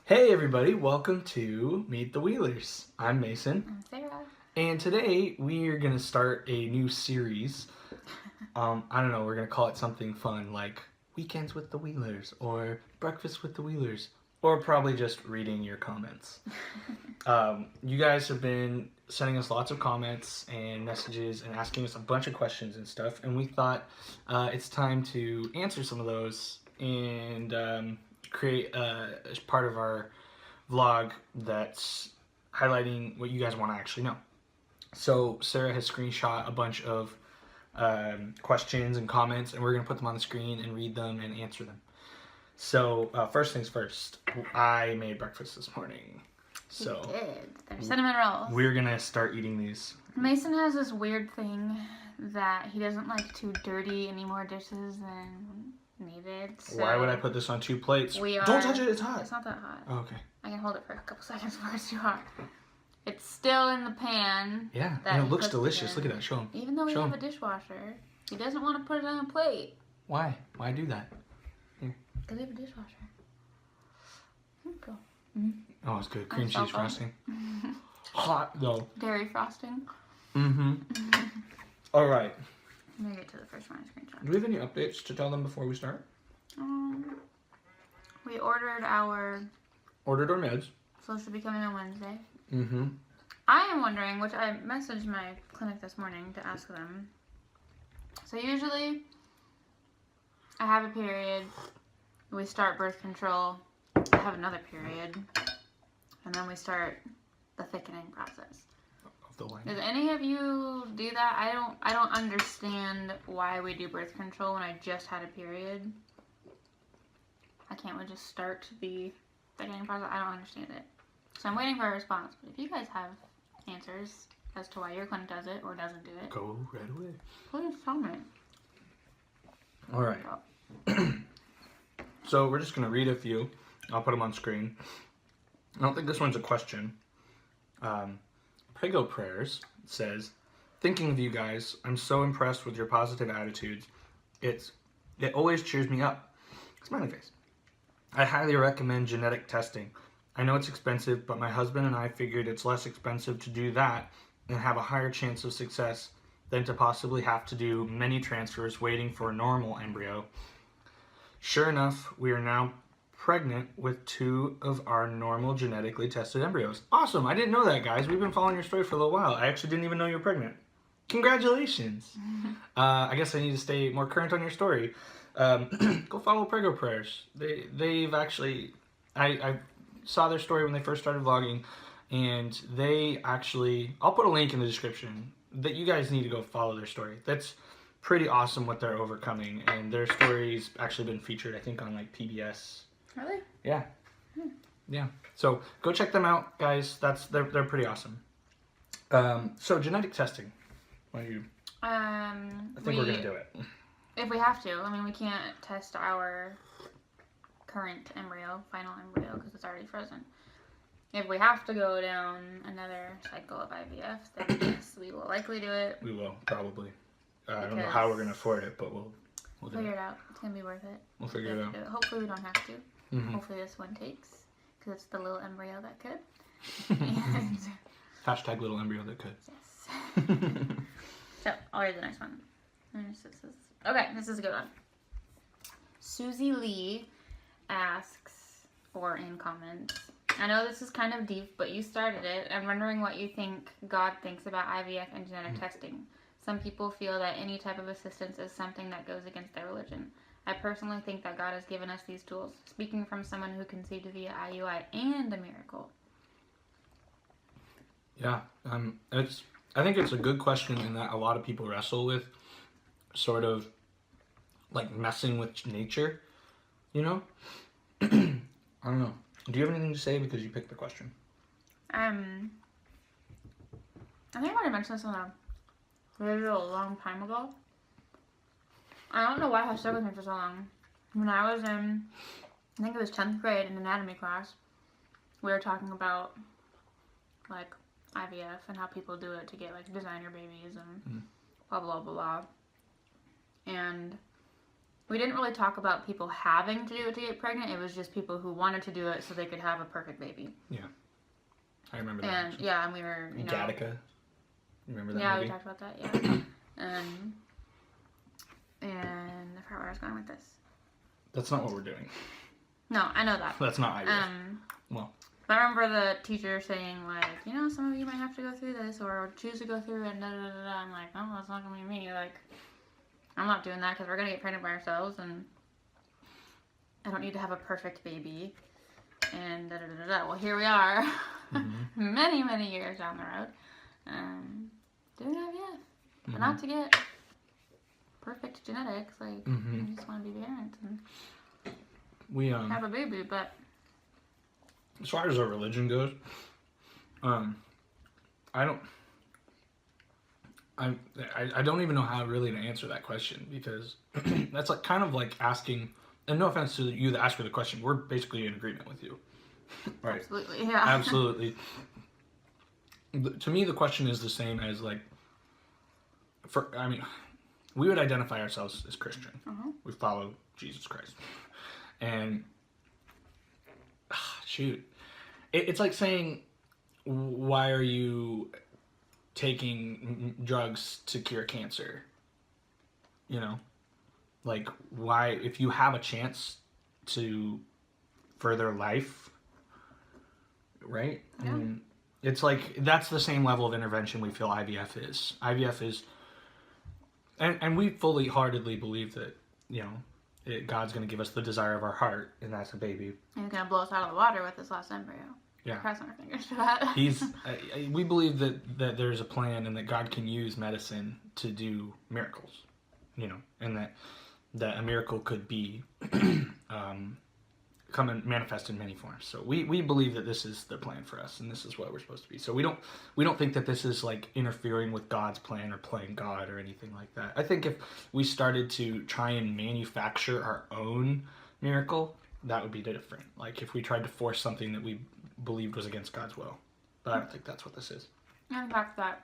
Hey everybody, welcome to Meet the Wheelers. I'm Mason, I'm Sarah. and today we are going to start a new series. I don't know, we're going to call it something fun like Weekends with the Wheelers or Breakfast with the Wheelers, or probably just reading your comments. You guys have been sending us lots of comments and messages and asking us a bunch of questions and stuff, and we thought it's time to answer some of those and create as part of our vlog that's highlighting what you guys want to actually know. So Sarah has screenshot a bunch of questions and comments, and we're going to put them on the screen and read them and answer them. So first things first, I made breakfast this morning. So He did. They're cinnamon rolls. We're going to start eating these. Mason has this weird thing that he doesn't like to dirty any more dishes than needed. So why would I put this on two plates? Don't touch it, it's hot. It's not that hot. Oh, okay. I can hold it for a couple seconds before it's too hot. It's still in the pan. Yeah, and it looks delicious. Look at that. Show him. Even though we have a dishwasher, he doesn't want to put it on a plate. Why? Why do that? Here. Because we have a dishwasher. Cool. Oh, it's good. Cream cheese frosting. Hot, though. Dairy frosting. All right. Let me get to the first one I screenshot. Do we have any updates to tell them before we start? We ordered our... Ordered our meds. So it should be coming on Wednesday. Mm-hmm. I am wondering, which I messaged my clinic this morning to ask them. So usually, I have a period, we start birth control, I have another period, and then we start the thickening process. Of the line. Does any of you do that? I don't understand why we do birth control when I just had a period. Why can't we just start the thickening process? I don't understand it. So I'm waiting for a response. But if you guys have answers as to why your clinic does it or doesn't do it, go right away. please tell me. All right. So we're just gonna read a few. I'll put them on screen. I don't think this one's a question. Prego Prayers says, "Thinking of you guys, I'm so impressed with your positive attitudes. It always cheers me up." Smiley face. "I highly recommend genetic testing. I know it's expensive, but my husband and I figured it's less expensive to do that and have a higher chance of success than to possibly have to do many transfers waiting for a normal embryo. Sure enough, we are now pregnant with 2 of our normal genetically tested embryos." Awesome! I didn't know that, guys. We've been following your story for a little while. I actually didn't even know you were pregnant. Congratulations! I guess I need to stay more current on your story. Go follow Prego Prayers. They've actually... I saw their story when they first started vlogging, and they actually... I'll put a link in the description that you guys need to go follow their story. That's pretty awesome what they're overcoming, and their story's actually been featured, I think, on like PBS. Really? Yeah. Yeah. So go check them out, guys. They're pretty awesome. So genetic testing. Why do you? I think we're gonna do it. If we have to. I mean, we can't test our current embryo, final embryo, because it's already frozen. If we have to go down another cycle of IVF, then yes, we will likely do it. We will, probably. I don't know how we're going to afford it, but we'll do figure it out. It's going to be worth it. We'll figure it out. Hopefully we don't have to. Hopefully this one takes, because it's the little embryo that could. And Hashtag little embryo that could. yes. So, I'll read the next one. Okay, this is a good one. Susie Lee asks, or in comments, "I know this is kind of deep, but you started it. I'm wondering what you think God thinks about IVF and genetic testing. Some people feel that any type of assistance is something that goes against their religion. I personally think that God has given us these tools. Speaking from someone who conceived via IUI and a miracle." Yeah, I think it's a good question in that a lot of people wrestle with sort of like messing with nature, you know? I don't know. Do you have anything to say because you picked the question? I think I might have mentioned this in a video a long time ago. I don't know why it has stuck with me for so long. When I was in, I think it was 10th grade in anatomy class, we were talking about like IVF and how people do it to get like designer babies and blah blah blah blah. And we didn't really talk about people having to do it to get pregnant. It was just people who wanted to do it so they could have a perfect baby. Yeah. I remember that. And actually. yeah, and we were, you know. Gattaca. You remember that Yeah, movie? we talked about that, yeah. And I forgot where I was going with this. That's not what we're doing. No, I know that. That's not IVF. Well. I remember the teacher saying, like, you know, some of you might have to go through this or choose to go through it, and da-da-da-da. I'm like, no, that's not going to be me. Like, I'm not doing that because we're going to get pregnant by ourselves, and I don't need to have a perfect baby. And da-da-da-da. Well, here we are, many, many years down the road, doing IVF. But not to get perfect genetics. Like, we just want to be parents and we have a baby, but... As far as our religion goes, I don't even know how really to answer that question, because that's like kind of like asking, and no offense to you that asked for the question, we're basically in agreement with you. Right. Absolutely, yeah. Absolutely. To me, the question is the same as like, we would identify ourselves as Christian. We follow Jesus Christ. And shoot, it's like saying, why are you taking drugs to cure cancer? You know, like, why, if you have a chance to further life, right? Yeah. I mean, it's like, that's the same level of intervention we feel IVF is. IVF is, and we fully heartedly believe that, you know, God's going to give us the desire of our heart, and that's a baby. And he's going to blow us out of the water with this last embryo. Yeah. Crossing our fingers for that. We believe that there's a plan, and that God can use medicine to do miracles, you know, and that a miracle could be come and manifest in many forms. So we believe that this is the plan for us, and this is what we're supposed to be. So we don't think that this is like interfering with God's plan or playing God or anything like that. I think if we started to try and manufacture our own miracle, that would be different. Like if we tried to force something that we believed was against God's will. But I don't think that's what this is. And the fact that,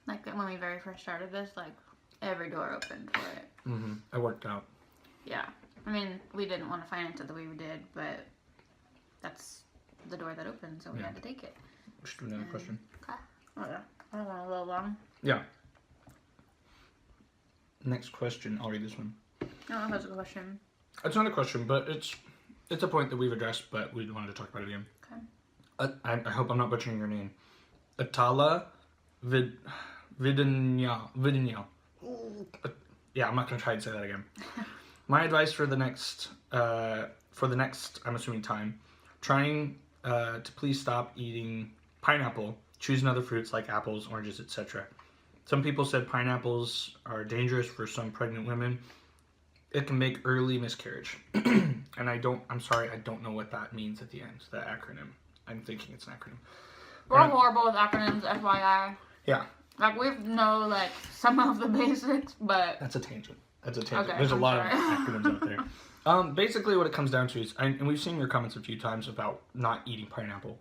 like, when we very first started this, like, every door opened for it. It worked out. Yeah. I mean, we didn't want to finance it the way we did, but that's the door that opened, so we had to take it. We should do another question. Okay. Oh, yeah. I don't want a little long. Yeah. Next question. I'll read this one. I don't know if that's a question. It's not a question, but it's a point that we've addressed, but we wanted to talk about it again. Okay. I hope I'm not butchering your name. Atala Vidinyal. Yeah, I'm not going to try and say that again. My advice for the next, I'm assuming time, trying to please stop eating pineapple, choosing other fruits like apples, oranges, etc. Some people said pineapples are dangerous for some pregnant women. It can make early miscarriage. And I'm sorry, I don't know what that means at the end, the acronym. I'm thinking it's an acronym. We're horrible with acronyms, FYI. Yeah. Like, we know, like, some of the basics, but... That's a tangent. Okay, There's I'm a lot sorry. of acronyms out there. Basically what it comes down to is, and we've seen your comments a few times about not eating pineapple.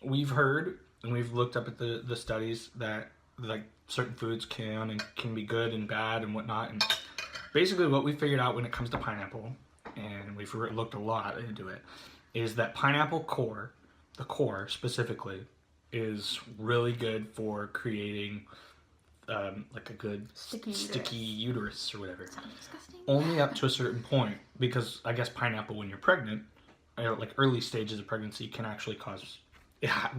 We've heard, and we've looked up at the studies that, like, certain foods can be good and bad and whatnot, and basically what we figured out when it comes to pineapple, and we've looked a lot into it, is that pineapple core, the core specifically, is really good for creating like a good sticky uterus or whatever. Sounds disgusting. Only up to a certain point, because I guess pineapple when you're pregnant, like early stages of pregnancy, can actually cause,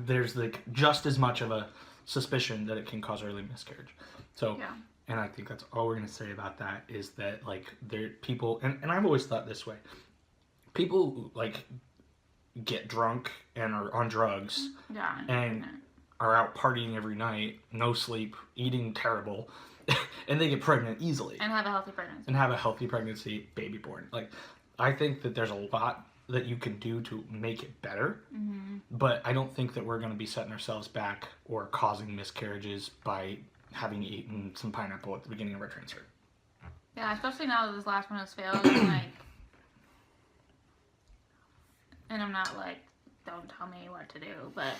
there's like just as much of a suspicion that it can cause early miscarriage. So, yeah. And I think that's all we're going to say about that, is that like there people, and I've always thought this way, people like get drunk and are on drugs and are out partying every night, no sleep, eating terrible, and they get pregnant easily. And have a healthy pregnancy. And have a healthy pregnancy, baby born. Like, I think that there's a lot that you can do to make it better, but I don't think that we're going to be setting ourselves back or causing miscarriages by having eaten some pineapple at the beginning of our transfer. Yeah, especially now that this last one has failed, and like, and I'm not like, don't tell me what to do, but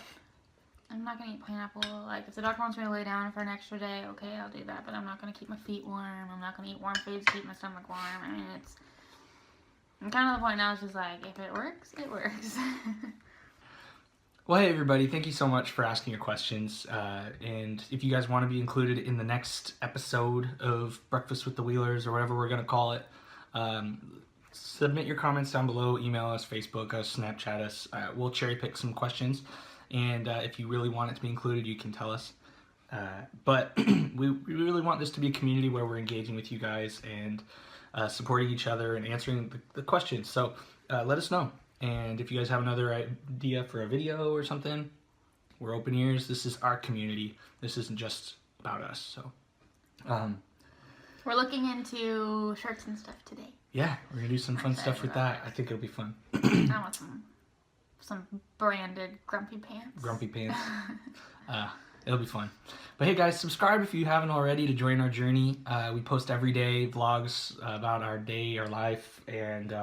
I'm not gonna eat pineapple. Like, if the doctor wants me to lay down for an extra day, okay, I'll do that. But I'm not gonna keep my feet warm. I'm not gonna eat warm foods to keep my stomach warm. I mean, I'm kind of the point now. It's just like, if it works, it works. Well, hey everybody, thank you so much for asking your questions. And if you guys want to be included in the next episode of Breakfast with the Wheelers, or whatever we're going to call it, submit your comments down below, email us, Facebook us, Snapchat us. We'll cherry pick some questions. And if you really want it to be included, you can tell us. But we really want this to be a community where we're engaging with you guys and supporting each other and answering the questions. So let us know. And if you guys have another idea for a video or something, we're open ears. This is our community. This isn't just about us. So, we're looking into shirts and stuff today. Yeah, we're gonna do some fun stuff with that. I think it'll be fun. I want some branded grumpy pants. Grumpy pants. It'll be fun. But hey guys, subscribe if you haven't already to join our journey. We post every day vlogs about our day, our life, and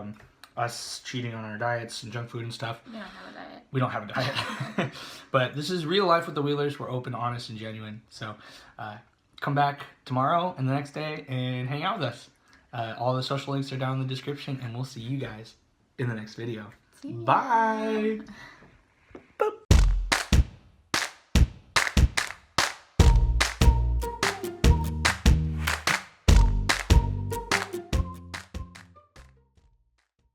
us cheating on our diets and junk food and stuff. We don't have a diet. We don't have a diet. But this is real life with the Wheelers. We're open, honest, and genuine. So come back tomorrow and the next day and hang out with us. All the social links are down in the description, and we'll see you guys in the next video. Bye!